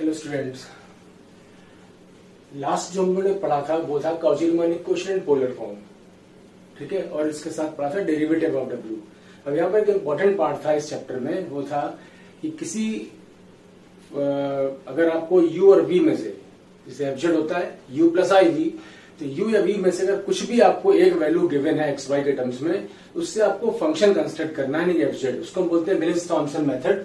Hello students, last जो हमने पढ़ा था वो था Cauchy-Riemann equation in polar form, ठीक है। और इसके साथ पढ़ा था डेरिवेटिव ऑफ डब्ल्यू। अब यहाँ पर एक इम्पोर्टेंट पार्ट था इस चैप्टर में, वो था कि किसी अगर आपको u और v में से, जैसे एफजेड होता है u प्लस आई वी, तो u या v में से अगर कुछ भी आपको एक वैल्यू गिवन है एक्स वाई के टर्म्स में, उससे आपको फंक्शन कंस्ट्रक्ट करना है, नहीं एफजेड, उसको हम बोलते हैं मिलिस-थॉम्पसन मेथड,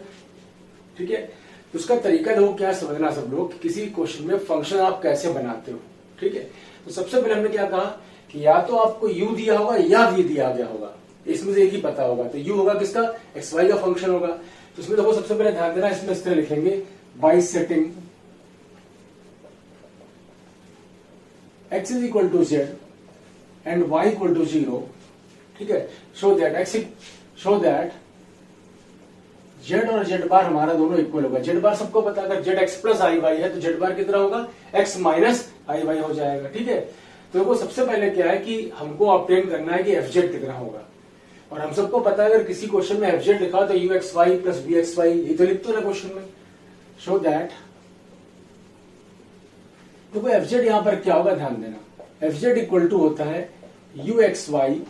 ठीक है। तो उसका तरीका देखो क्या समझना सब लोग कि किसी क्वेश्चन में फंक्शन आप कैसे बनाते हो, ठीक है। तो सबसे पहले हमने क्या कहा कि या तो आपको u दिया होगा या v दिया गया होगा, इसमें से एक ही पता होगा। तो u होगा किसका, एक्स वाई का फंक्शन होगा। तो इसमें देखो सबसे पहले ध्यान देना, इसमें इस तरह लिखेंगे by setting x is equal to z and y equal to 0, ठीक है। शो दैट जेड और जेड बार हमारा दोनों इक्वल होगा। जेड बार सबको पता है, अगर जेड एक्स प्लस आई वाई है तो जेड बार कितना होगा, एक्स माइनस आई वाई हो जाएगा, ठीक है। तो वो सबसे पहले क्या है कि हमको ऑब्टेन करना है कि एफजेड कितना होगा। और हम सबको पता है अगर किसी क्वेश्चन में एफजेड लिखा हो तो u x y plus b x y, ये तो लिखते हो ना क्वेश्चन में। शो दैट देखो एफजेड यहां पर क्या होगा, ध्यान देना, एफजेड इक्वल टू होता है u x y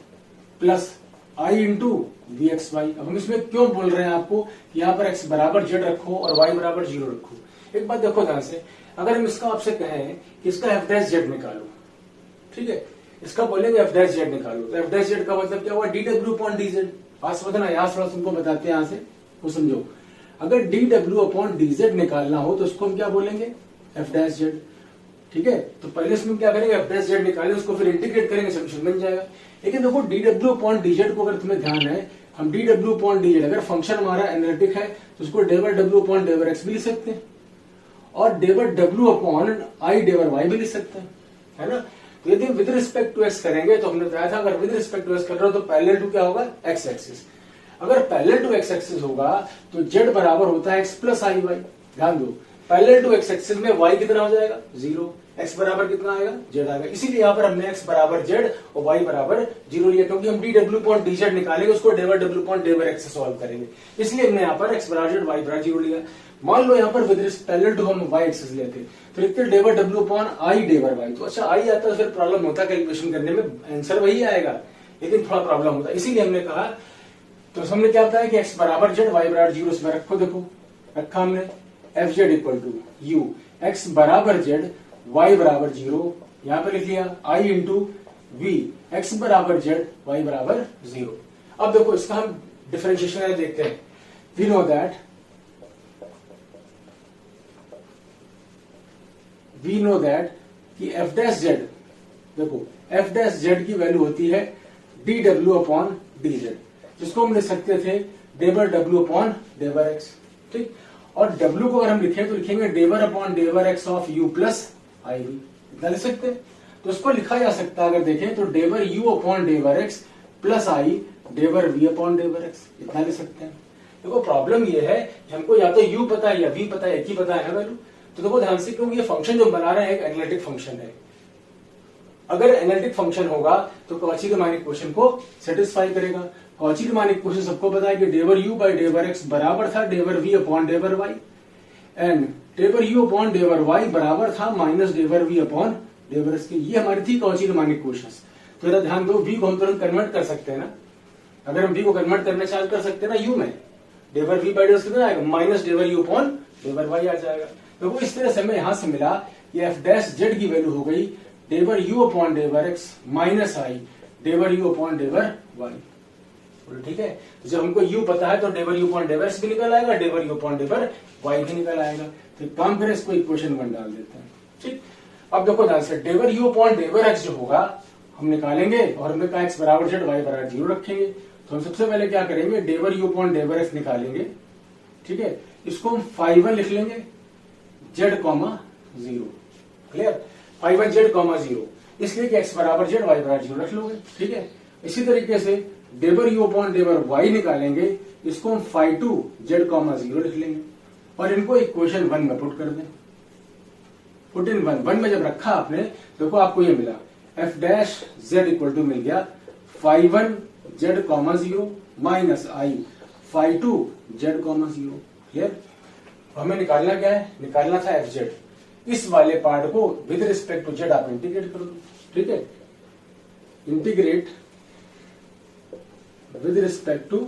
plus i into v x y. अब हम इसमें क्यों बोल रहे हैं आपको कि यहाँ पर x बराबर जेड रखो और y बराबर 0 रखो। एक बात देखो ध्यान से, अगर हम इसका आपसे कहें कि इसका एफ डैश जेड निकालो, ठीक है, इसका बोलेंगे एफ डैश जेड निकालो, तो एफ डैश जेड का मतलब क्या हुआ, डी डब्ल्यू अपॉन डी जेड। बात समझना, यहाँ थोड़ा तुमको बताते हैं, यहाँ से वो समझो। अगर डी डब्ल्यू अपॉन डी जेड निकालना हो तो उसको हम क्या बोलेंगे, एफ डैश जेड, ठीक है। तो पहले इसमें क्या करेंगे, एफ डैश जेड निकालें, उसको फिर इंटीग्रेट करेंगे, सोल्यूशन बन जाएगा। लेकिन देखो डी डब्ल्यू अपॉन डी जेड को अगर तुम्हें ध्यान है, हम डी डब्ल्यू अपॉन डी जेड अगर फंक्शन हमारा एनालिटिक है तो उसको डेवर डब्ल्यू अपॉन डेवर एक्स भी लिख सकते हैं और डेवर डब्ल्यू अपॉन आई डेवर वाई भी लिख सकते हैं, है ना। तो यदि विद रिस्पेक्ट टू एक्स करेंगे तो हमने बताया था अगर विद रिस्पेक्ट टू एक्स कर रहे हो तो पैरेलल टू क्या होगा, एक्स एक्सिस। अगर पैरेलल टू एक्स एक्सिस होगा तो जेड बराबर होता है एक्स प्लस आई वाई। ध्यान दो, पैरेलल टू एक्स एक्सिस में वाई कितना हो जाएगा, 0, x बराबर कितना आएगा, जेड आएगा। इसीलिए यहाँ पर हमने x बराबर जेड और y बराबर 0 लिया, क्योंकि हम D W point D Z निकालेंगे, उसको डेवर डब्ल्यू पॉइंट डेवर x से सॉल्व करेंगे। इसलिए हमने यहाँ पर x बराबर जेड y बराबर 0 लिया। मान लो यहाँ पर विद पैरेलल टू हम y एक्सिस लेते तो लिखते डेवर डब्ल्यू अपॉन आई डेवर y। तो अच्छा आई आता तो फिर प्रॉब्लम होता कैलकुलेशन करने में, आंसर वही आएगा लेकिन थोड़ा प्रॉब्लम होता, इसीलिए हमने कहा। तो हमने क्या बताया कि x बराबर जेड y बराबर 0, इसमें रखो, देखो रखा हमने f z equal to u x बराबर जेड y बराबर 0, यहां पर लिख लिया i इंटू वी, एक्स बराबर जेड y बराबर 0। अब देखो इसका हम डिफरेंशिएशन देखते हैं। वी नो दैट कि एफ डैश जेड, देखो एफ डैश जेड की वैल्यू होती है डी डब्ल्यू अपॉन डी जेड, जिसको हम लिख सकते थे डेवर डब्ल्यू अपॉन डेवर एक्स, ठीक। और डब्ल्यू को अगर हम लिखें तो लिखेंगे del upon डेवर x of u plus i v, इतना लिख सकते हैं। तो उसको लिखा जा सकता है अगर देखें तो del u upon डेवर x plus i del v upon डेवर x, इतना लिख सकते हैं। देखो प्रॉब्लम ये है कि हमको या तो यू पता है या वी पता है, एक ही पता है ना वैल्यू। तो देखो ध्यान से, क्योंकि ये फंक्शन जो बना रहे हैं एक एनालिटिक फंक्शन है। अगर एनालिटिक फंक्शन होगा तो कॉची-रीमान इक्वेशन को सेटिस्फाई करेगा। कॉची-रीमान इक्वेशन सबको पता है कि del u by del x बराबर था del v upon del y, and del u upon del y बराबर था minus del v upon डेवर x की। ये हमारी थी कॉची-रीमान इक्वेशंस। तो जरा ध्यान दो, वी को हम तुरंत कन्वर्ट कर सकते हैं ना, अगर हम वी को कन्वर्ट करना चाहे कर सकते हैं ना यू में, डेवर वी बाई डेवर कितना आएगा, minus डेवर u upon del Y आ जाएगा। तो वो इस तरह से हमें यहां से मिला कि एफ डैश जेड की वैल्यू हो गई del u upon डेवर x minus i del u upon del y, ठीक है। तो जब हमको u पता है तो डेवर यू अपॉन डेवर एक्स भी निकल आएगा, डेवर यू अपॉन डेवर y भी निकल आएगा। तो काम करें, इसको इक्वेशन 1 डाल देते हैं, ठीक। अब देखो ध्यान से, डेवर यू अपॉन डेवर एक्स जो होगा हम निकालेंगे और हमने कहा x बराबर जेड y बराबर 0 रखेंगे। तो हम सबसे पहले क्या करेंगे, डेवर यू अपॉन डेवर एक्स निकालेंगे, ठीक है। इसको हम φ1 लिख लेंगे z comma 0, clear, φ1 z comma 0, इसलिए कि x बराबर जेड y बराबर 0 रख लोगे, ठीक है। इसी तरीके से डेवर यू अपॉन डेवर वाई निकालेंगे, इसको हम φ2 जेड कॉमा 0 लिख लेंगे और इनको इक्वेशन 1 में पुट कर दें। पुट इन 1 में जब रखा आपने, देखो आपको ये मिला f dash z equal to मिल गया φ1 z comma 0 minus i φ2 z comma 0, clear. हमें निकालना क्या है, निकालना था एफ जेड। इस वाले पार्ट को विद रिस्पेक्ट टू जेड आप इंटीग्रेट कर दो, ठीक है, integrate with respect to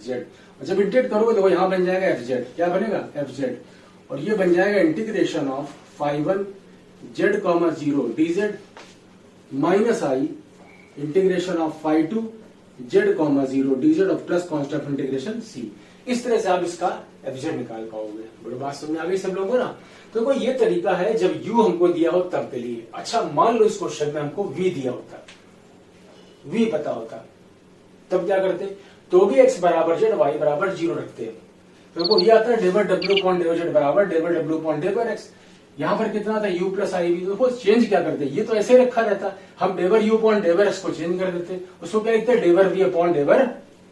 z. और जब इंटीग्रेट करोगे तो यहां बन जाएगा एफ जेड, क्या बनेगा एफ जेड, और ये बन जाएगा integration of phi one z comma zero d z minus i integration of phi two z comma zero d z और plus constant of integration c. इस तरह से आप इसका एफ जेड निकाल पाओगे। बड़ी बात समझ आ गई सब लोगों को ना। तो कोई ये तरीका है जब यू हमको दिया हो तब के लिए। अच्छा मान लो इस क्वेश्चन में हमको वी दिया होता, वी पता होता, तब क्या करते, तो भी एक्स बराबर जेड वाई बराबर जीरो रखते हैं। तो ये आता है डेवर डब्ल्यू पॉइंट डेवर जेड बराबर डेवर डब्ल्यू पॉइंट डेवर एक्स। यहाँ पर कितना था यू प्लस आई वी, तो चेंज क्या करते, ये तो ऐसे रखा रहता, हम डेवर यू पॉइंट डेवर एक्स को चेंज कर देते, उसको क्या लिखते हैं डेवर वी अपॉन डेवर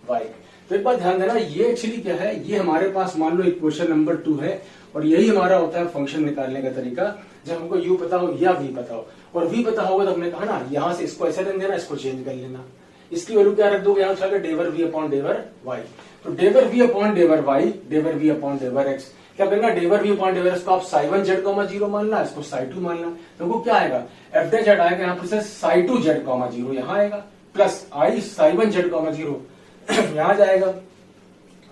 वाई। तो एक बात ध्यान देना, ये एक्चुअली क्या है, ये हमारे पास मान लो इक्वेशन नंबर 2 है और यही हमारा होता है फंक्शन निकालने का तरीका। जब हमको यू पता हो या वी पता हो, और वी पता होगा तो हमने कहा ना यहाँ से इसको ऐसे रख देना, इसको चेंज कर लेना। इसकी वैल्यू क्या रख दोगे, यहाँ उठाकर del v upon del y. तो del v upon del y del v upon डेवर x, क्या करना, डेवर वी अपॉन डेवर एक्स को आप psi one z comma zero मानना, इसको साई टू मानना। तो क्या आएगा, एफ डे जेड आएगा यहाँ पर से psi two z comma zero यहाँ आएगा, plus i psi one z comma zero यहाँ जाएगा,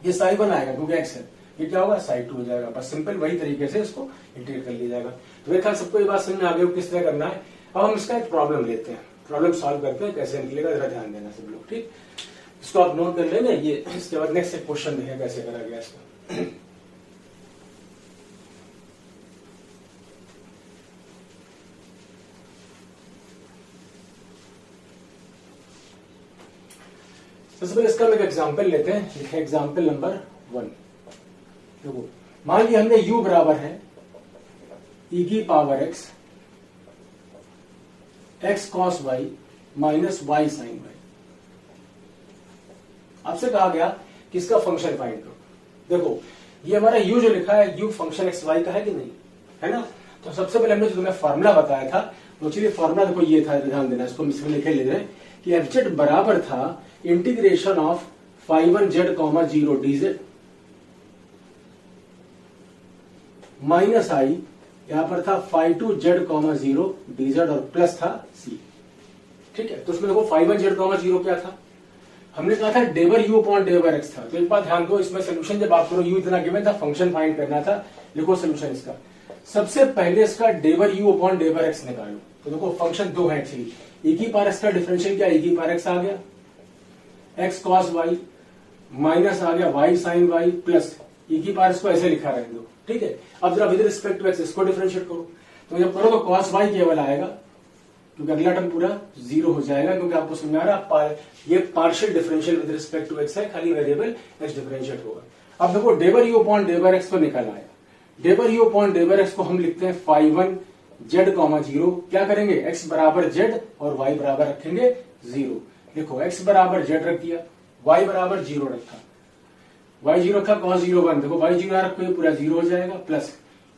ये साई वन आएगा क्योंकि एक्स है, ये क्या होगा साई टू हो जाएगा। बस सिंपल वही तरीके से इसको इंटीग्रेट कर लिया जाएगा। तो मेरे ख्याल सबको ये बात समझ में आ गई किस तरह करना है। अब हम इसका एक प्रॉब्लम लेते हैं, प्रॉब्लम सॉल्व करते हैं, कैसे निकलेगा जरा ध्यान देना सब लोग, ठीक। इसको आप नोट कर लेंगे, ये इसके बाद नेक्स्ट क्वेश्चन देखें कैसे करा गया इसका। सबसे पहले इसका हम एक एग्जाम्पल लेते हैं, लिखें एग्जाम्पल नंबर 1। देखो मान लिया हमने u बराबर है e की power x x cos y minus y sin y। आपसे कहा गया कि इसका फंक्शन फाइंड करो। देखो ये हमारा u जो लिखा है u फंक्शन x y का है कि नहीं, है ना। तो सबसे पहले हमने जो तुम्हें फॉर्मूला बताया था, तो चलिए फॉर्मूला देखो ये था, ध्यान देना, इसको हम इसमें लिखे ले रहे हैं कि एफ जेड बराबर था integration of phi one z comma zero d z minus i, यहां पर था phi two z comma zero d z और प्लस था सी, ठीक है। तो उसमें देखो phi one z comma zero क्या था, हमने कहा था डेवर यू अपॉन डेवर एक्स था। तो एक बात ध्यान दो, इसमें सोल्यूशन जब आप करो, यू इतना गिवन था, फंक्शन फाइंड करना था, लिखो सोल्यूशन इसका। सबसे पहले इसका डेवर यू अपॉन डेवर एक्स निकालो। तो देखो फंक्शन दो है एक्चुअली, e की पावर एक्स का डिफरेंशियल क्या, e की पावर एक्स आ गया x cos y माइनस आ गया y sin y plus e की पावर इसको ऐसे लिखा रहने दो, ठीक है। अब जरा विद रिस्पेक्ट टू x इसको डिफरेंशिएट करो, तो जब करो तो cos y केवल आएगा क्योंकि अगला टर्म पूरा जीरो हो जाएगा, क्योंकि आपको समझ आ रहा है ये partial differential with respect to x है, खाली वेरिएबल x डिफरेंशिएट होगा। अब देखो डेवर यू अपॉन डेवर एक्स को निकल आया, डेवर यू अपॉन डेवर एक्स को हम लिखते हैं phi one z comma zero, क्या करेंगे x बराबर जेड और y बराबर रखेंगे जीरो। देखो x बराबर जेड रख दिया, y बराबर जीरो रखा, y जीरो रखा cos जीरो 1, देखो y जीरो रखो ये पूरा जीरो हो जाएगा, प्लस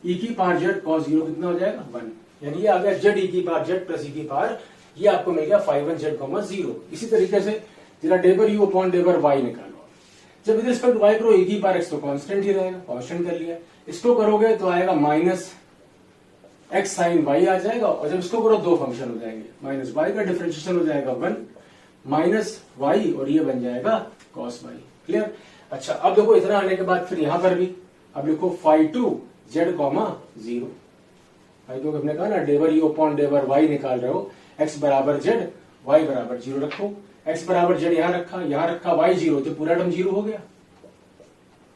e की पावर जेड cos जीरो कितना हो जाएगा 1, यानी ये आ गया जेड e की पावर जेड प्लस e की पावर, ये आपको मिल गया phi one z comma zero. इसी तरीके से जरा डेवर u अपॉन डेवर y निकालो, जब विद रिस्पेक्ट y करो e की पावर x तो कांस्टेंट ही रहेगा, कांस्टेंट कर लिया। इसको करोगे तो आएगा माइनस x साइन y आ जाएगा, और जब इसको करो दो फंक्शन हो जाएंगे, माइनस y का डिफरेंशिएशन हो जाएगा 1 माइनस y और ये बन जाएगा cos y। क्लियर। अच्छा अब देखो इतना आने के बाद फिर यहां पर भी अब लिखो phi two z comma zero, phi two हमने कहा ना डेवर यू अपॉन डेवर y निकाल रहे हो, x बराबर जेड y बराबर जीरो रखो, x बराबर जेड यहां रखा y जीरो, तो पूरा टर्म जीरो हो गया,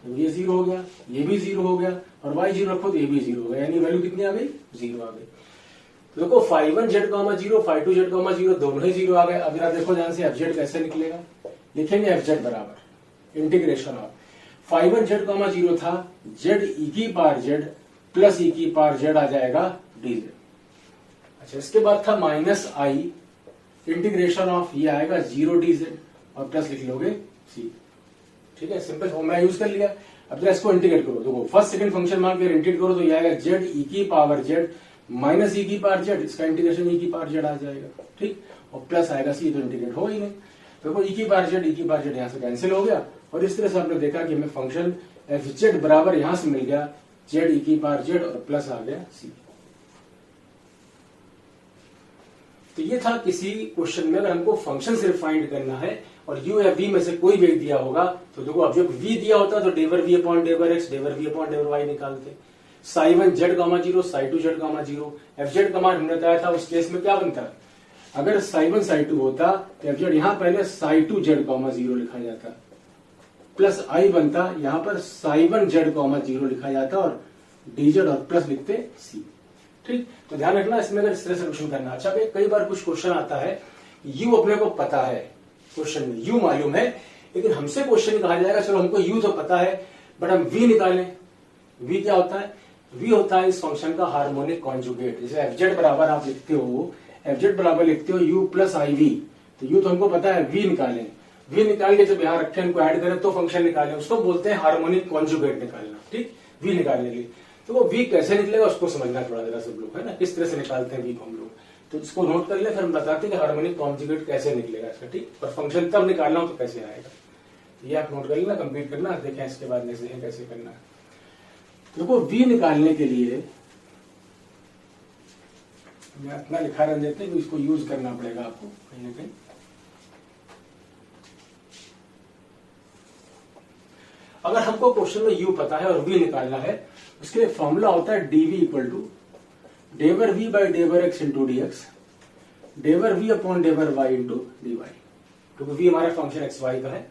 तो ये जीरो हो गया, ये भी जीरो हो गया, और y जीरो रखो तो ये भी जीरो हो गया, यानी वैल्यू कितनी आ गई, जीरो आ गई। देखो phi one z comma zero phi two z comma zero दोनों ही जीरो आ गए। अब जरा देखो ध्यान से एफ जेड कैसे निकलेगा, लिखेंगे एफ जेड बराबर integration of phi one z comma zero था जेड ई की पावर जेड प्लस ई की पावर जेड आ जाएगा डी जेड। अच्छा इसके बाद था माइनस आई इंटीग्रेशन ऑफ ये आएगा जीरो डी जेड और प्लस लिख लोगे सी, ठीक है। सिंपल फॉर्मूला यूज कर लिया। अब जरा इसको इंटीग्रेट करो, देखो फर्स्ट सेकंड फंक्शन मान के इंटीग्रेट करो तो ये आएगा जेड ई की पावर जेड माइनस ई की पावर जेड, इसका इंटीग्रेशन ई की पावर जेड आ जाएगा, ठीक, और प्लस आएगा सी, तो इंटीग्रेट हो ही नहीं। देखो ई की पावर जेड ई की पावर जेड यहां से कैंसिल हो गया, और इस तरह से आपने देखा कि हमें फंक्शन एफ जेड बराबर यहां से मिल गया जेड ई की पावर जेड और प्लस आ गया सी। तो ये था किसी क्वेश्चन में अगर हमको फंक्शन सिर्फ फाइंड करना है और u या v में से कोई भी दिया होगा तो देखो अब जब v दिया होता तो del v upon डेवर x del v upon डेवर y निकालते। Psi 1 z gamma 0 psi 2 z gamma 0 f z command हमने बताया था उस केस में क्या बनता, अगर साई 1 साई 2 होता तो एफ जेड यहां पहले साई 2 z गामा 0 लिखा जाता प्लस आई बनता, यहां पर साई 1 z गामा 0 लिखा जाता और dz और प्लस लिखते c। ठीक, तो ध्यान रखना इसमें अगर इस तरह से क्वेश्चन करना। अच्छा भाई कई बार कुछ क्वेश्चन आता है u अपने को पता है, क्वेश्चन में u मालूम है लेकिन हमसे क्वेश्चन कहा जाएगा चलो हमको u तो पता है बट हम v निकालें। v क्या होता है, v होता है इस फंक्शन का हार्मोनिक कॉन्जुगेट। जैसे एफ जेड बराबर आप लिखते हो, एफ जेड बराबर लिखते हो u प्लस आई वी, तो u तो हमको पता है, v निकालें, v निकाल के जब यहाँ रखें इनको ऐड करें तो फंक्शन निकालें, उसको बोलते हैं हार्मोनिक कॉन्जुगेट निकालना। ठीक, v निकालने के लिए तो वो v कैसे निकलेगा उसको समझना थोड़ा जरा सब लोग, है ना, किस तरह से निकालते हैं v को हम लोग, तो इसको नोट कर ले फिर हम बताते हैं कि हार्मोनिक कॉन्जुगेट कैसे निकलेगा इसका। ठीक, और फंक्शन तब निकालना हो तो कैसे आएगा, ये आप नोट कर लेना, कंप्लीट करना, देखें इसके बाद नेक्स्ट देखें कैसे करना है। देखो v निकालने के लिए मैं अपना लिखा रह देते हैं, इसको यूज करना पड़ेगा आपको कहीं ना कहीं। अगर हमको क्वेश्चन में u पता है और v निकालना है, उसके लिए फॉर्मूला होता है dv equal to del v by del x into d x, del v upon डेवर y into d y, क्योंकि v हमारा फंक्शन एक्स वाई का है।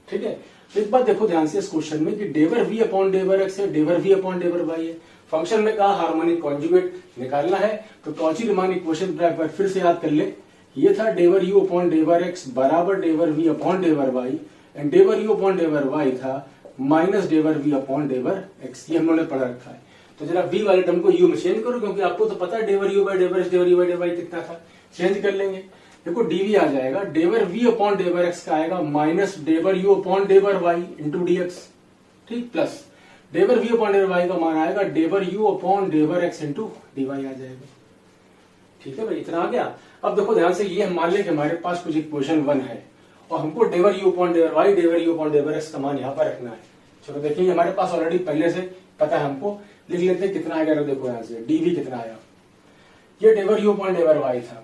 ठीक है, तो एक बात देखो ध्यान से इस क्वेश्चन में कि डेवर v अपॉन डेवर x है, डेवर v अपॉन डेवर y है, फंक्शन में कहा हार्मोनिक कॉन्जुगेट निकालना है, तो कॉची रिमान इक्वेशन फिर से याद कर ले, ये था डेवर u अपॉन डेवर x बराबर del v upon डेवर y and del u upon डेवर y था minus del v upon डेवर x, ये हम लोगों ने पढ़ा रखा है। तो जरा v वाले टर्म को u में चेंज करो क्योंकि आपको तो पता है del u by del x del u by del y कितना था, चेंज कर लेंगे। देखो dv आ जाएगा, डेवर v अपॉन डेवर x का आएगा minus del u upon डेवर y into d x. ठीक, plus del v upon डेवर y का मान आएगा del u upon डेवर x into d y आ जाएगा। ठीक है भाई, इतना आ गया। अब देखो ध्यान से, ये हम मान लें कि हमारे पास कुछ इक्वेशन 1 है और हमको del u upon डेवर y del u upon डेवर x का मान यहाँ पर रखना है। चलो देखिए हमारे पास ऑलरेडी पहले से पता है, हमको लिख लेते हैं कितना आएगा। देखो यहाँ से dv कितना आया, ये डेवर u अपॉन डेवर y था,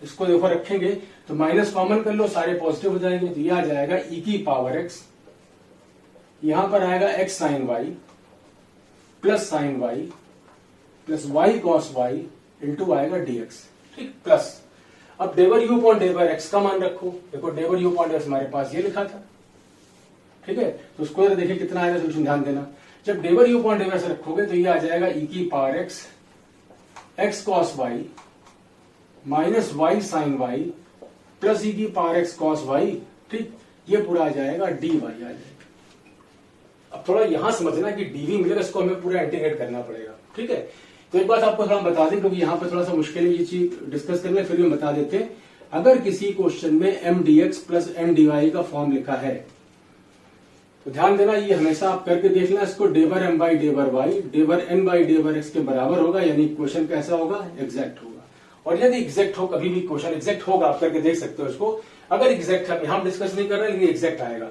इसको देखो रखेंगे तो माइनस कॉमन कर लो, सारे पॉजिटिव हो जाएंगे, तो ये आ जाएगा e की पावर x, यहां पर आएगा x sine y plus sine y plus y cos y into आएगा dx। ठीक, प्लस अब डेवर u अपॉन डेवर x का मान रखो, देखो डेवर u अपॉन डेवर हमारे पास ये लिखा था। ठीक है, तो उसको देखिए कितना आएगा, सोल्यूशन ध्यान देना। जब डेवर u अपॉन डेवर रखोगे तो ये आ जाएगा e की power x x cos y minus y sine y plus e की पावर x कॉस y। ठीक, ये पूरा आ जाएगा dy आ जाएगा। अब थोड़ा यहां समझना कि dv मिलेगा, इसको हमें पूरा इंटीग्रेट करना पड़ेगा। ठीक है, तो एक बात आपको थोड़ा बता दें क्योंकि यहाँ पे थोड़ा सा मुश्किल है ये चीज डिस्कस करने, फिर भी बता देते हैं। अगर किसी क्वेश्चन में m d x plus m d y का फॉर्म लिखा है तो ध्यान देना, ये हमेशा आप करके देख लेना, इसको del m by डेवर y del n by del x के बराबर होगा, यानी इक्वेशन कैसा होगा, एग्जैक्ट होगा। और यदि एग्जैक्ट हो, कभी भी क्वेश्चन एग्जैक्ट होगा, आप करके देख सकते हो इसको। अगर एग्जैक्ट है, हम डिस्कस नहीं कर रहे लेकिन एग्जैक्ट आएगा।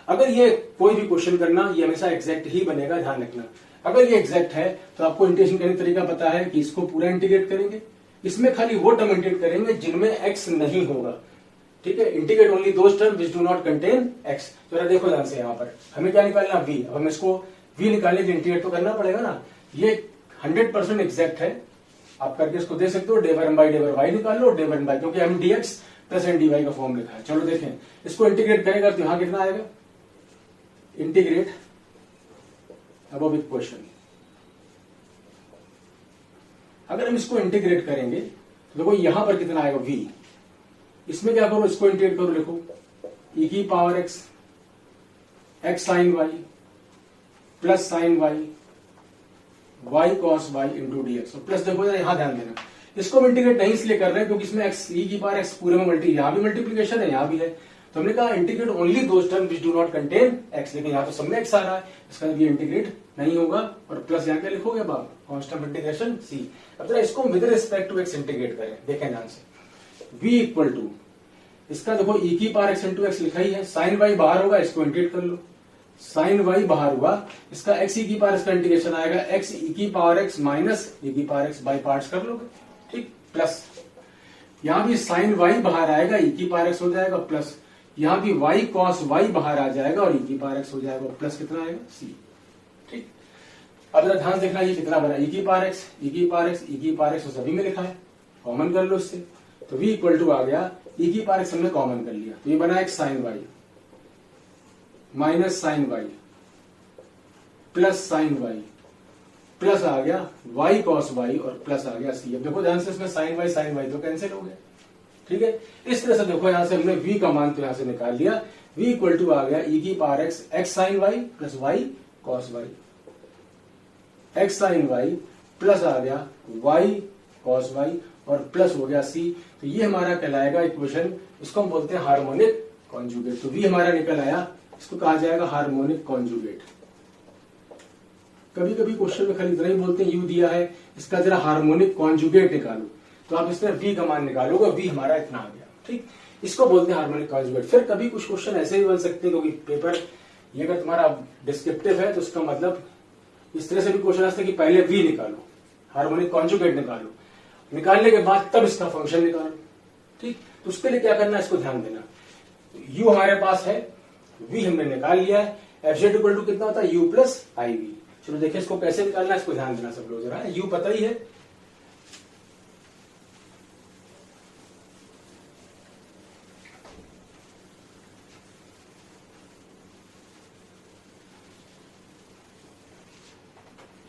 अगर ये कोई भी क्वेश्चन करना, ये हमेशा एग्जैक्ट ही बनेगा, ध्यान रखना। अगर ये एग्जैक्ट है तो आपको इंटीग्रेशन करने का तरीका पता है कि इसको पूरा इंटीग्रेट करेंगे, इसमें खाली वो टर्म इंटीग्रेट करेंगे जिनमें एक्स नहीं होगा। ठीक है, integrate only those term which do not contain x. जरा देखो ध्यान से, यहाँ पर हमें क्या निकालना, v। अब हमें इसको v निकालने के लिए इंटीग्रेट तो करना पड़ेगा ना। ये 100% एग्जैक्ट है, आप करके इसको दे सकते हो, डेवर एम बाई डेवर वाई निकाल लो, डेवर एम बाई, क्योंकि m d x plus n d y का फॉर्म लिखा है। चलो देखें, इसको इंटीग्रेट करेगा तो यहाँ कितना आएगा, इंटीग्रेट अबव इक्वेशन। अगर हम इसको इंटीग्रेट करेंगे तो देखो यहां पर कितना आएगा, v। इसमें क्या करो, इसको इंटीग्रेट करो, लिखो e की power x x sine y plus sine y y cos y into d x. Plus देखो यार, यहां ध्यान देना, इसको हम इंटीग्रेट नहीं इसलिए कर रहे हैं क्योंकि इसमें x e की पावर x पूरे में यहां भी मल्टीप्लीकेशन है, यहां भी है, तो हमने कहा integrate only those term which do not contain x, लेकिन यहाँ तो सब में x आ रहा है, इसका ये इंटीग्रेट नहीं होगा। और प्लस यहाँ क्या लिखोगे, अब कांस्टेंट इंटीग्रेशन c। अब जरा इसको with respect to x integrate करें, देखें ध्यान से, v इक्वल टू, इसका देखो e की पावर x इंटू एक्स लिखा ही है, साइन y बाहर होगा, इसको इंटीग्रेट कर लो, साइन वाई बाहर हुआ, इसका एक्स ई की पावर एक्स का इंटीग्रेशन आएगा, एक्स ई की पावर एक्स माइनस ई की पावर एक्स, बाई पार्ट्स कर लोगे, ठीक, प्लस यहां भी साइन वाई बाहर आएगा, ई की पावर एक्स हो जाएगा, प्लस यहां भी वाई कॉस वाई बाहर आ जाएगा और ई की पावर एक्स हो जाएगा, प्लस कितना आएगा सी, ठीक। अब जरा ध्यान देखना ये कितना बना, ई की पावर एक्स, ई की पावर एक्स, ई की पावर एक्स सभी में लिखा है, कॉमन कर लो इससे, तो v इक्वल टू आ गया, ई की पावर एक्स हमने कॉमन कर लिया, तो ये बना एक sine y minus sine y plus sine y, plus आ गया वाई कॉस वाई और प्लस आ गया सी। अब देखो ध्यान से, इसमें साइन वाई तो कैंसिल हो गया, ठीक है। इस तरह से देखो यहां से हमने v का मान तो यहां से निकाल लिया, v इक्वल टू आ गया ई की power x, x sine y plus y cos y, x sine y plus आ गया वाई कॉस वाई और प्लस हो गया सी। तो ये हमारा कहलाएगा इक्वेशन, इसको हम बोलते हैं हार्मोनिक कॉन्जुगेट। तो v हमारा निकल आया, इसको कहा जाएगा हार्मोनिक कॉन्जुगेट। कभी कभी क्वेश्चन में खाली इतना ही बोलते हैं u दिया है, इसका जरा हार्मोनिक कॉन्जुगेट निकालो, तो आप इसमें v का मान निकालोगे, v हमारा इतना आ गया, ठीक। इसको बोलते हैं हार्मोनिक कॉन्जुगेट। फिर कभी कुछ क्वेश्चन ऐसे भी बन सकते हैं, क्योंकि पेपर ये अगर तुम्हारा डिस्क्रिप्टिव है तो उसका मतलब इस तरह से भी क्वेश्चन आता है कि पहले v निकालो, हार्मोनिक कॉन्जुगेट निकालो, निकालने के बाद तब इसका फंक्शन निकालो, ठीक। तो उसके लिए क्या करना है, इसको ध्यान देना। u हमारे पास है, v हमने निकाल लिया है, एफ जेड इक्वल टू कितना होता है u प्लस आई वी। चलो देखिए इसको कैसे निकालना है, इसको ध्यान देना सब लोग जरा, u पता ही है,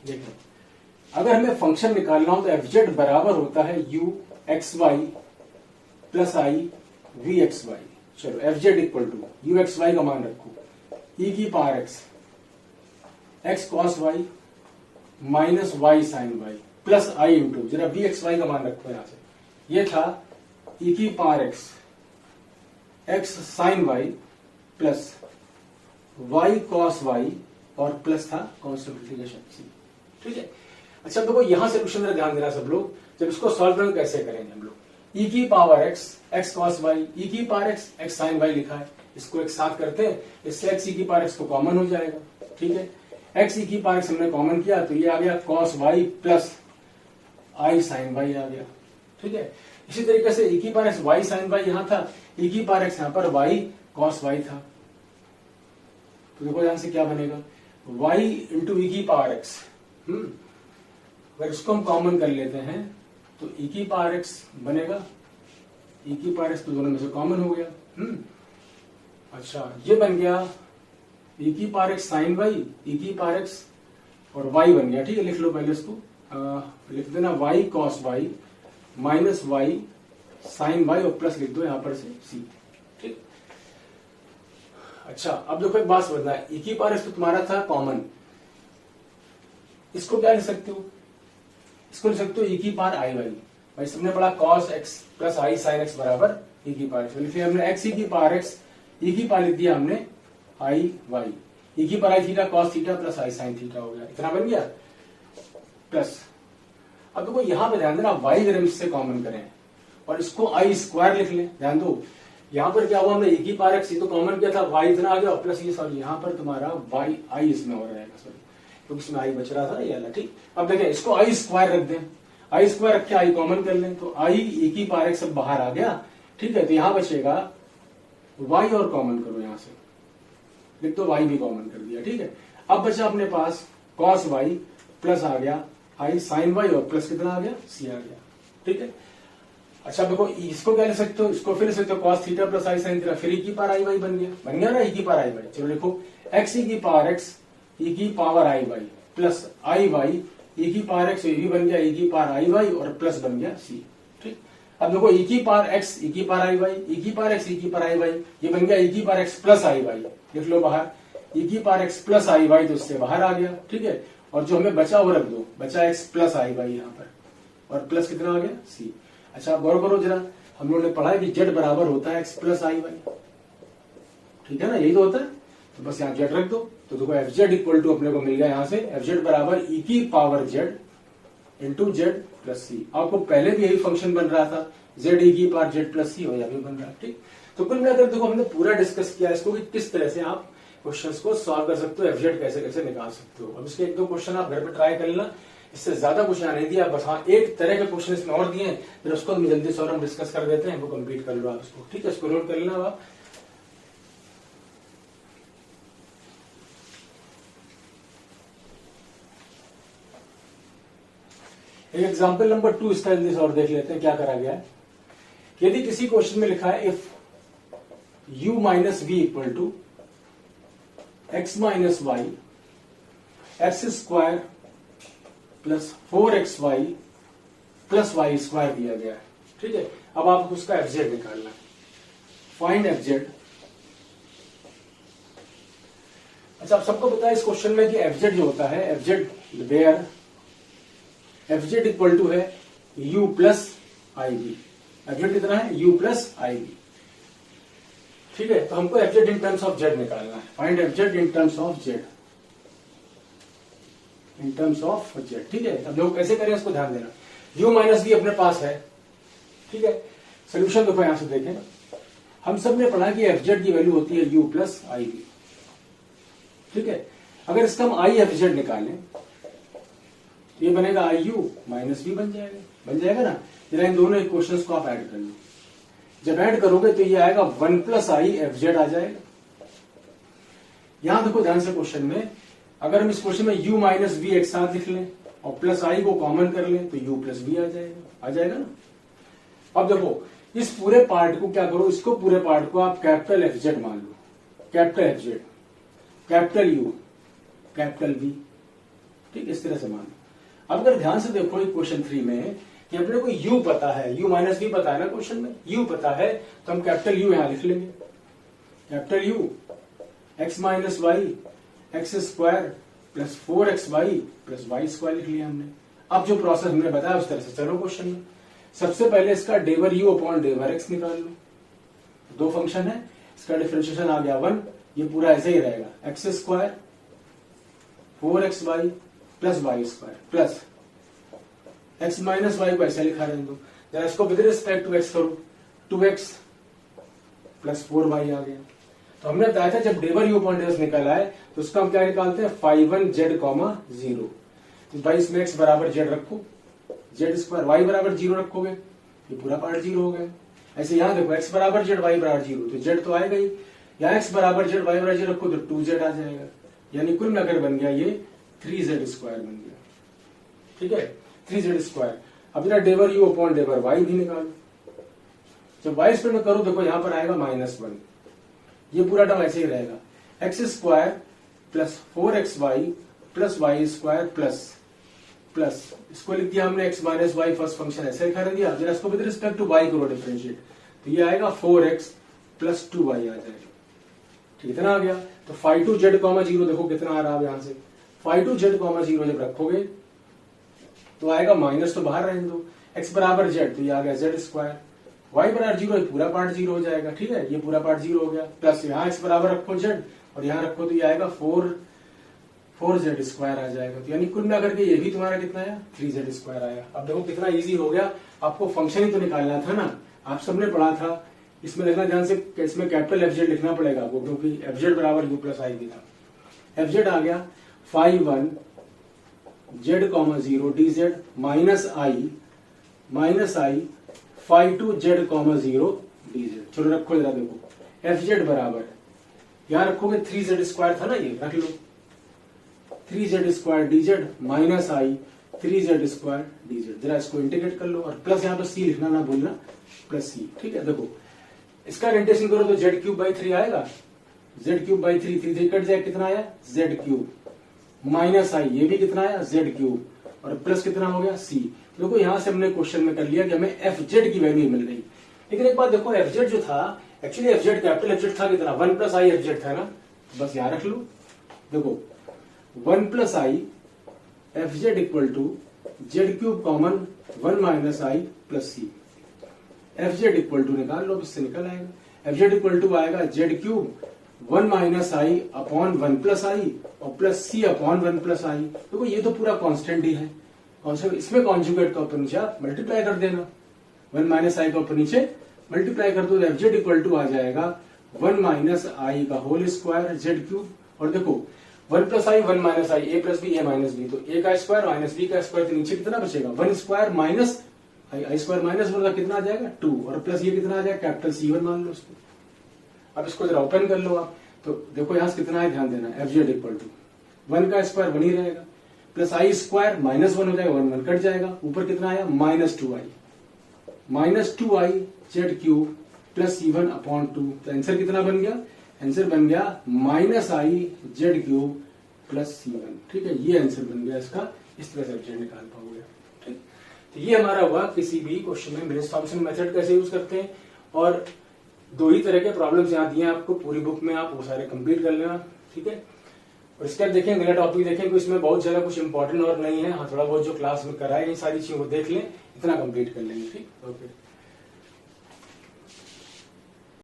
देखो अगर हमें फंक्शन निकालना हो तो एफ जेड बराबर होता है u x y plus i v x y. चलो f z equal to u x y का मान रखो, ई की power x, x cos y minus y sine y plus i into, जरा वी एक्स वाई का मान रखो यहां से, ये था ई की power x, x sine y plus y cos y और प्लस था कांस्टेंट मल्टीप्लिकेशन सी, ठीक है। अच्छा देखो यहां से क्वेश्चन ध्यान देना सब लोग, जब इसको सॉल्व करेंगे कैसे करेंगे हम लोग, ई की power x, x cos y, e की power x, x sine y लिखा है, इसको एक साथ करते हैं, इससे एक्स ई की पावर एक्स तो कॉमन हो जाएगा, ठीक है। एक्स ई की पावर एक्स हमने कॉमन किया तो ये आ गया cos y plus i sine y आ गया, ठीक है। इसी तरीके से ई की power x y sine y यहां था, ई की पावर एक्स यहां पर वाई कॉस वाई था, तो देखो यहां से क्या बनेगा, वाई इंटू ई की पावर एक्स, अगर इसको हम कॉमन कर लेते हैं तो ई की पावर एक्स बनेगा, ई की पावर एक्स तो दोनों में से कॉमन हो गया, अच्छा ये बन गया ई की power x sine Y, e की पावर एक्स और वाई बन गया, ठीक है। लिख लो पहले इसको, लिख देना y cos y minus y sine y और प्लस लिख दो यहां पर से सी, ठीक। अच्छा अब देखो एक बात समझना है, ई की पावर एक्स तो तुम्हारा था कॉमन, इसको क्या लिख सकते हो, इसको लिख सकते हो ई की पावर आई वाई, भाई सबने पढ़ा cos x plus i sine x बराबर ई की पावर एक्स, लिख लिया हमने एक्स ई की पावर एक्स, ई की पावर लिख दिया हमने आई वाई, ई की power I theta cos theta plus i sine theta हो गया, इतना बन गया प्लस। अब देखो यहां पे ध्यान देना, वाई अगर हम इससे कॉमन करें और इसको आई स्क्वायर लिख लें, ध्यान दो यहां पर क्या हुआ, हमने ई की पावर एक्स तो कॉमन किया था, वाई इतना आ गया प्लस ये सॉरी यहां पर तुम्हारा वाई आई इसमें हो रहेगा, सॉरी क्योंकि इसमें आई बच रहा था ये वाला, ठीक। अब देखें इसको आई स्क्वायर रख दें, आई स्क्वायर रख के आई कॉमन कर लें, तो आई ई की पावर एक्स सब बाहर आ गया, ठीक है। तो यहां बचेगा वाई और कॉमन करो, यहां से लिख दो वाई भी कॉमन कर दिया, ठीक है। अब बचा अपने पास कॉस वाई प्लस आ गया आई साइन वाई और प्लस कितना आ गया सी आ गया, ठीक है। अच्छा देखो इसको क्या लिख सकते हो, इसको फिर लिख सकते हो cos theta plus i sine theta, फिर ई की पावर आई वाई बन गया ना, ई की पावर आई वाई। चलो लिखो एक्स ई की पावर एक्स ई की पावर आई वाई प्लस आई वाई ई की पावर एक्स, ये भी बन गया ई की पावर आई वाई और प्लस बन गया सी, ठीक। अब देखो ई की पावर एक्स ई की पावर आई वाई, ई की पावर एक्स ई की पावर आई वाई, ये बन गया ई की पावर एक्स प्लस आई वाई, लिख लो बाहर ई की पावर एक्स प्लस आई वाई, तो इससे बाहर आ गया, ठीक है। और जो हमें बचा वो रख दो, बचा एक्स प्लस आई वाई यहाँ पर और प्लस कितना आ गया सी। अच्छा आप गौर करो जरा, हम लोगों ने पढ़ा है कि जेड बराबर होता है एक्स प्लस आई वाई, ठीक है ना, यही तो होता है, तो बस यहाँ जेड रख दो। तो देखो एफ जेड इक्वल टू अपने को मिल गया यहाँ से, एफ जेड बराबर ई की power z into z plus c. आपको पहले भी यही फंक्शन बन रहा था, जेड ई की पावर जेड प्लस सी, और यह भी बन रहा है, ठीक। तो कुल मिलाकर देखो हमने पूरा डिस्कस किया इसको कि किस तरह से आप क्वेश्चंस को सॉल्व कर सकते हो, एफजेड कैसे कैसे निकाल सकते हो। अब इसके एक दो क्वेश्चन आप घर पे ट्राई कर लेना, इससे ज्यादा क्वेश्चन नहीं दिया बस, हाँ एक तरह के क्वेश्चन इसमें और दिए हैं, फिर उसको हम जल्दी से और हम डिस्कस कर देते हैं, वो कंप्लीट कर लो आप इसको, ठीक है। इसको रोल कर लेना आप। एग्जाम्पल नंबर 2 इसका जल्दी से और देख लेते हैं क्या करा गया है। यदि किसी क्वेश्चन में लिखा है if u minus v equal to x minus y x square plus 4xy plus y square दिया गया है, ठीक है। अब आपको उसका एफजेड निकालना है, फाइंड एफजेड। अच्छा, आप सबको पता है इस क्वेश्चन में कि एफजेड जो होता है, f z where f z equal to है u plus i b. F z कितना है? u प्लस आई बी, ठीक है। तो हमको f z in terms of z निकालना है, find f z in terms of z, in terms of z, ठीक है। अब लोग कैसे करें इसको ध्यान देना। u माइनस बी अपने पास है, ठीक है। सोल्यूशन देखो यहां से देखें, हम सब ने पढ़ा कि एफजेड की वैल्यू होती है u प्लस आई बी, ठीक है। अगर इसका हम आई एफजेड निकालें तो ये बनेगा आई यू माइनस बी बन जाएगा ना। जरा इन दोनों इक्वेशंस को आप ऐड कर लो, जब ऐड करोगे तो ये आएगा 1 प्लस आई एफजेड आ जाएगा। यहां देखो ध्यान से क्वेश्चन में, अगर हम इस क्वेश्चन में u माइनस बी एक साथ लिख लें और प्लस आई को कॉमन कर लें तो u प्लस बी आ जाएगा ना। अब देखो इस पूरे पार्ट को क्या करो, इसको पूरे पार्ट को आप कैपिटल एफजेड मान लो, capital F Z, capital U, capital B, ठीक, इस तरह से मान लो। अब अगर ध्यान से देखो क्वेश्चन 3 में कि अपने को u पता है, u माइनस बी पता है ना, क्वेश्चन में u पता है तो हम कैपिटल u यहां लिख लेंगे, capital u x minus y x square plus 4xy plus y square लिख लिया हमने। अब जो प्रोसेस हमने बताया उस तरह से चलो क्वेश्चन में। सबसे पहले इसका डेवर u अपॉन डेवर x निकाल लो, दो फंक्शन है, इसका डिफरेंशिएशन आ गया 1, ये पूरा ऐसे ही रहेगा, x square 4xy plus y square plus x minus y को ऐसे लिखा रहने दो। जरा इसको विद रिस्पेक्ट टू एक्स करो, 2x प्लस 4y आ गया। तो हमने बताया था जब डेवर यू अपॉन डेवर निकल आए तो उसका हम क्या निकालते हैं, 5 z, 0। तो भाई इसमें x बराबर z रखो, z स्क्वायर, y बराबर 0 रखोगे, ये पूरा पार्ट 0 हो गया। ऐसे यहां देखो x बराबर z, y बराबर 0, तो z तो आएगा ही। यहाँ x बराबर z, y बराबर 0 रखो तो 2z आ जाएगा, यानी कुल मिलाकर बन गया ये 3z स्क्वायर बन गया, ठीक है, 3z स्क्वायर। अब जरा डेवर u अपॉन डेवर y भी निकालो, जब y स्क्वायर में करो देखो यहां पर आएगा -1, ये पूरा टर्म ऐसे ही रहेगा, x square plus 4xy plus y square plus इसको लिख दिया हमने x minus y, first function ऐसे लिखा दिया। जरा इसको विद रिस्पेक्ट टू y करो डिफरेंशिएट, तो ये आएगा 4x प्लस 2y आ जाएगा, ठीक, इतना आ गया। तो 5 to z, 0 देखो कितना आ रहा है यहां से, 5 to z, 0 जब रखोगे तो आएगा माइनस, तो बाहर रहने दो, x बराबर z तो ये आ गया z स्क्वायर, y बराबर 0, पूरा पार्ट 0 हो जाएगा, ठीक है, ये पूरा पार्ट 0 हो गया, प्लस यहाँ x बराबर रखो z और यहाँ रखो तो ये आएगा 4z स्क्वायर आ जाएगा। तो यानी कुल मिलाकर के ये भी तुम्हारा कितना आया, 3z स्क्वायर आया। अब देखो कितना इजी हो गया, आपको फंक्शन ही तो निकालना था ना, आप सबने पढ़ा था। इसमें देखना ध्यान से, इसमें कैपिटल एफजेड लिखना पड़ेगा आपको, क्योंकि एफजेड बराबर u प्लस आई भी था। एफजेड आ गया 5 z, 0 dz minus I 5 to z, 0 dz। चलो रखो जरा, देखो एफजेड बराबर यहां रखोगे 3z स्क्वायर था ना, ये रख लो, 3z स्क्वायर dz माइनस आई 3z स्क्वायर dz। जरा इसको इंटीग्रेट कर लो और प्लस यहां पर c लिखना ना भूलना, प्लस c, ठीक है। देखो इसका इंटीग्रेशन करो तो z क्यूब बाई 3 आएगा, z क्यूब बाई 3, 3 कट जाए, कितना आया z क्यूब माइनस आई, ये भी कितना आया z क्यूब, और प्लस कितना हो गया c। देखो यहां से हमने क्वेश्चन में कर लिया कि हमें एफजेड की वैल्यू मिल गई। लेकिन एक बात देखो, एफजेड जो था एक्चुअली एफजेड कैपिटल एफजेड था कितना, 1 प्लस आई एफजेड था ना, तो बस यहां रख लो। देखो 1 plus i f z equal to z cube common 1 minus i plus c. F z equal to निकाल लो, इससे निकल आएगा, एफजेड इक्वल टू आएगा z cube 1 minus i upon 1 plus i और plus c upon 1 plus i. देखो ये तो पूरा कांस्टेंट ही है, इसमें कॉन्जुगेट का ऊपर नीचे आप मल्टीप्लाई कर देना, 1 माइनस आई का ऊपर नीचे मल्टीप्लाई कर दो, एफजेड इक्वल टू आ जाएगा 1 माइनस आई का होल स्क्वायर जेड क्यूब, और देखो 1 प्लस आई 1 माइनस आई, ए प्लस बी ए माइनस बी, तो ए का स्क्वायर माइनस बी का स्क्वायर, तो नीचे कितना बचेगा 1 स्क्वायर माइनस आई, आई स्क्वायर माइनस 1 कितना आ जाएगा 2, और प्लस ये कितना आ जाएगा कैपिटल C1 मान लो उसको। अब इसको जरा ओपन कर लो आप, तो देखो यहां से कितना है ध्यान देना, एफ जेड इक्वल टू 1 का स्क्वायर 1 ही रहेगा, प्लस आई स्क्वायर माइनस 1 हो जाएगा, 1 1 कट जाएगा, ऊपर कितना आया minus 2 I Z cube plus C1 upon 2, तो आंसर कितना बन गया, आंसर बन गया minus I Z cube plus C1। ठीक है, ये आंसर बन गया इसका, इस तरह से आप जेड निकाल पाओगे। ठीक, तो ये हमारा हुआ किसी भी क्वेश्चन में ब्रेनस्टॉर्मिंग मेथड कैसे यूज करते हैं, और 2 ही तरह के प्रॉब्लम्स यहाँ दिए हैं आपको पूरी बुक में, आप वो सारे कंप्लीट कर लेना। ठीक है, और इसके बाद देखें अगला टॉपिक देखें, कि इसमें बहुत ज्यादा कुछ इंपॉर्टेंट और नहीं है, हाँ थोड़ा बहुत जो क्लास में कराए ये सारी चीजें वो देख लें, इतना कंप्लीट कर लेंगे। ठीक, ओके।